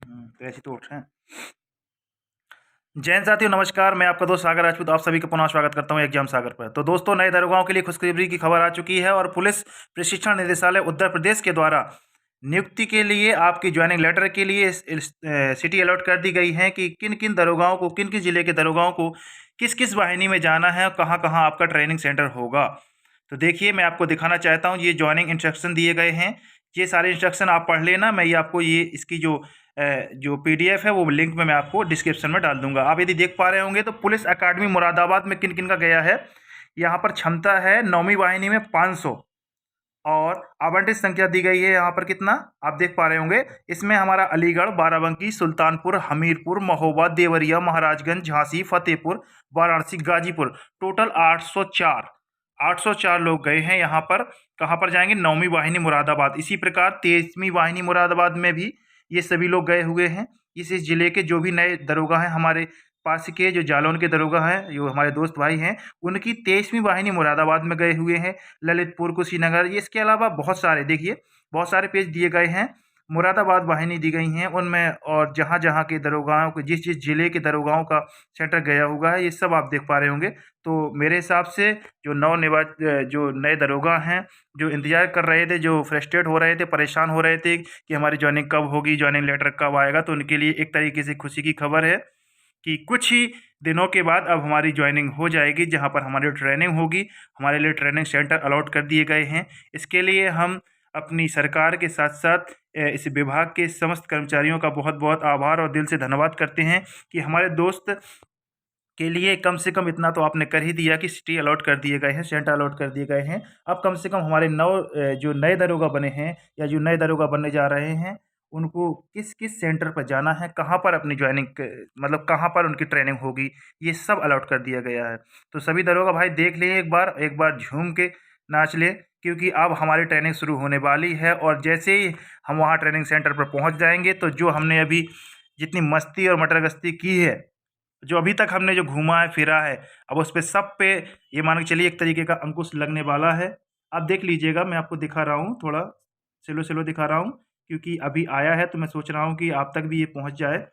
तो ऐसे तो उठ रहे हैं। जैन साथियों नमस्कार, मैं आपका दोस्त सागर राजपूत आप सभी का पुनः स्वागत करता हूं एग्जाम सागर पर। तो दोस्तों, नए दरोगाओं के लिए खुशखबरी की खबर आ चुकी है और पुलिस प्रशिक्षण निदेशालय उत्तर प्रदेश के द्वारा नियुक्ति के लिए आपकी ज्वाइनिंग लेटर के लिए सिटी अलॉट कर दी गई है कि किन किन दरोगाओं को, किन किन जिले के दरोगाओं को किस किस वाहिनी में जाना है और कहाँ कहाँ आपका ट्रेनिंग सेंटर होगा। तो देखिए, मैं आपको दिखाना चाहता हूँ, ये ज्वाइनिंग इंस्ट्रक्शन दिए गए हैं। ये सारे इंस्ट्रक्शन आप पढ़ लेना। मैं ये आपको ये इसकी जो पीडीएफ है वो लिंक में मैं आपको डिस्क्रिप्शन में डाल दूंगा। आप यदि देख पा रहे होंगे तो पुलिस अकादमी मुरादाबाद में किन किन का गया है। यहाँ पर क्षमता है 9वीं वाहिनी में 500 और आवंटित संख्या दी गई है यहाँ पर कितना आप देख पा रहे होंगे। इसमें हमारा अलीगढ़, बाराबंकी, सुल्तानपुर, हमीरपुर, महोबा, देवरिया, महाराजगंज, झांसी, फतेहपुर, वाराणसी, गाजीपुर, टोटल 804 लोग गए हैं यहाँ पर। कहाँ पर जाएंगे? 9वीं वाहिनी मुरादाबाद। इसी प्रकार 23वीं वाहिनी मुरादाबाद में भी ये सभी लोग गए हुए हैं। इस जिले के जो भी नए दरोगा हैं, हमारे पास के जो जालौन के दरोगा हैं, जो हमारे दोस्त भाई हैं, उनकी 23वीं वाहिनी मुरादाबाद में गए हुए हैं। ललितपुर, कुशीनगर, इसके अलावा बहुत सारे, देखिए बहुत सारे पेज दिए गए हैं। मुरादाबाद वाहिनी दी गई हैं उनमें, और जहाँ जहाँ के दरोगाओं को, जिस जिस जिले के दरोगाओं का सेंटर गया हुआ है, ये सब आप देख पा रहे होंगे। तो मेरे हिसाब से जो नए दरोगा हैं, जो इंतज़ार कर रहे थे, जो फ्रस्ट्रेट हो रहे थे, परेशान हो रहे थे कि हमारी ज्वाइनिंग कब होगी, ज्वाइनिंग लेटर कब आएगा, तो उनके लिए एक तरीके से खुशी की खबर है कि कुछ ही दिनों के बाद अब हमारी ज्वाइनिंग हो जाएगी, जहां पर हमारी ट्रेनिंग होगी। हमारे लिए ट्रेनिंग सेंटर अलॉट कर दिए गए हैं। इसके लिए हम अपनी सरकार के साथ साथ इस विभाग के समस्त कर्मचारियों का बहुत बहुत आभार और दिल से धन्यवाद करते हैं कि हमारे दोस्त के लिए कम से कम इतना तो आपने कर ही दिया कि सिटी अलॉट कर दिए गए हैं, सेंटर अलॉट कर दिए गए हैं। अब कम से कम हमारे जो नए दरोगा बने हैं या जो नए दरोगा बनने जा रहे हैं, उनको किस किस सेंटर पर जाना है, कहाँ पर अपनी ज्वाइनिंग मतलब कहाँ पर उनकी ट्रेनिंग होगी, ये सब अलॉट कर दिया गया है। तो सभी दरोगा भाई देख लें, एक बार झूम के नाच लें, क्योंकि अब हमारी ट्रेनिंग शुरू होने वाली है। और जैसे ही हम वहाँ ट्रेनिंग सेंटर पर पहुँच जाएंगे, तो जो हमने अभी जितनी मस्ती और मटरगस्ती की है, जो अभी तक हमने जो घूमा है फिरा है, अब उस पे सब पे ये मान के चलिए एक तरीके का अंकुश लगने वाला है। आप देख लीजिएगा, मैं आपको दिखा रहा हूँ, थोड़ा स्लो स्लो दिखा रहा हूँ, क्योंकि अभी आया है तो मैं सोच रहा हूँ कि आप तक भी ये पहुँच जाए।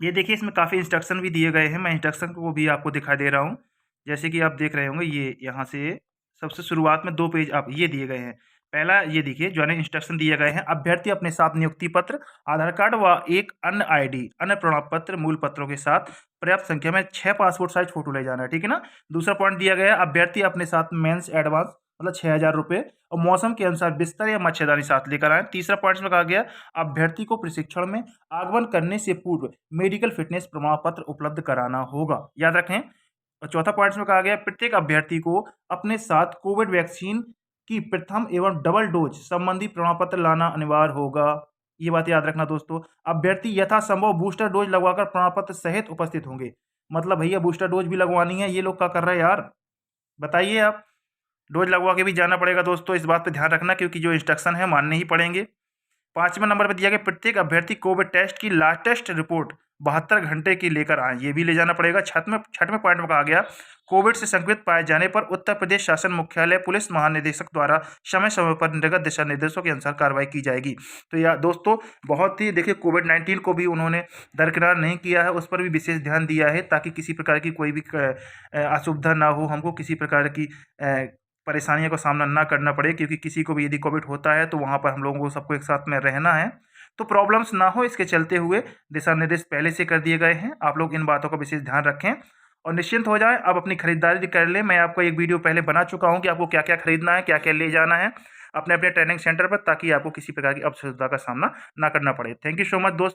ये देखिए, इसमें काफ़ी इंस्ट्रक्शन भी दिए गए हैं, मैं इंस्ट्रक्शन को भी आपको दिखा दे रहा हूँ। जैसे कि आप देख रहे होंगे, ये यहाँ से सबसे शुरुआत में 2 पेज आप ये दिए गए हैं। पहला ये देखिए, ज्वाइनिंग इंस्ट्रक्शन दिए गए हैं। अभ्यर्थी अपने साथ नियुक्ति पत्र, आधार कार्ड व एक अन्य आईडी, अन्य प्रमाण पत्र, मूल पत्रों के साथ पर्याप्त संख्या में 6 पासपोर्ट साइज फोटो ले जाना है, ठीक है ना। दूसरा पॉइंट दिया गया है, अभ्यर्थी अपने साथ मेंस एडवांस मतलब 6,000 रुपये और मौसम के अनुसार बिस्तर या मच्छरदानी साथ लेकर आए। तीसरा पॉइंट में कहा गया, अभ्यर्थी को प्रशिक्षण में आगमन करने से पूर्व मेडिकल फिटनेस प्रमाण पत्र उपलब्ध कराना होगा, याद रखें। और चौथा पॉइंट में कहा गया, प्रत्येक अभ्यर्थी को अपने साथ कोविड वैक्सीन की प्रथम एवं डबल डोज संबंधी प्रमाण पत्र लाना अनिवार्य होगा। ये बात याद रखना दोस्तों। अभ्यर्थी यथासंभव बूस्टर डोज लगवाकर प्रमाण पत्र सहित उपस्थित होंगे। मतलब भैया बूस्टर डोज भी लगवानी है, ये लोग क्या कर रहे हैं यार, बताइए आप। डोज लगवा के भी जाना पड़ेगा दोस्तों, इस बात पे ध्यान रखना, क्योंकि जो इंस्ट्रक्शन है मानने ही पड़ेंगे। 5वें नंबर पर दिया गया, प्रत्येक अभ्यर्थी कोविड टेस्ट की लाटेस्ट रिपोर्ट 72 घंटे की लेकर आए, ये भी ले जाना पड़ेगा। छठवें पॉइंट में कहा गया, कोविड से संक्रमित पाए जाने पर उत्तर प्रदेश शासन मुख्यालय पुलिस महानिदेशक द्वारा समय समय पर निर्गत दिशा निर्देशों के अनुसार कार्रवाई की जाएगी। तो यार दोस्तों, बहुत ही देखिए, कोविड-19 को भी उन्होंने दरकिनार नहीं किया है, उस पर भी विशेष ध्यान दिया है, ताकि किसी प्रकार की कोई भी असुविधा ना हो, हमको किसी प्रकार की परेशानियों का सामना ना करना पड़े, क्योंकि किसी को भी यदि कोविड होता है तो वहाँ पर हम लोगों को सबको एक साथ में रहना है, तो प्रॉब्लम्स ना हो, इसके चलते हुए दिशा निर्देश पहले से कर दिए गए हैं। आप लोग इन बातों का विशेष ध्यान रखें और निश्चिंत हो जाएं। अब अपनी खरीदारी कर लें। मैं आपको एक वीडियो पहले बना चुका हूं कि आपको क्या क्या खरीदना है, क्या क्या ले जाना है अपने अपने ट्रेनिंग सेंटर पर, ताकि आपको किसी प्रकार की असुविधा का सामना ना करना पड़े। थैंक यू सो मच दोस्त।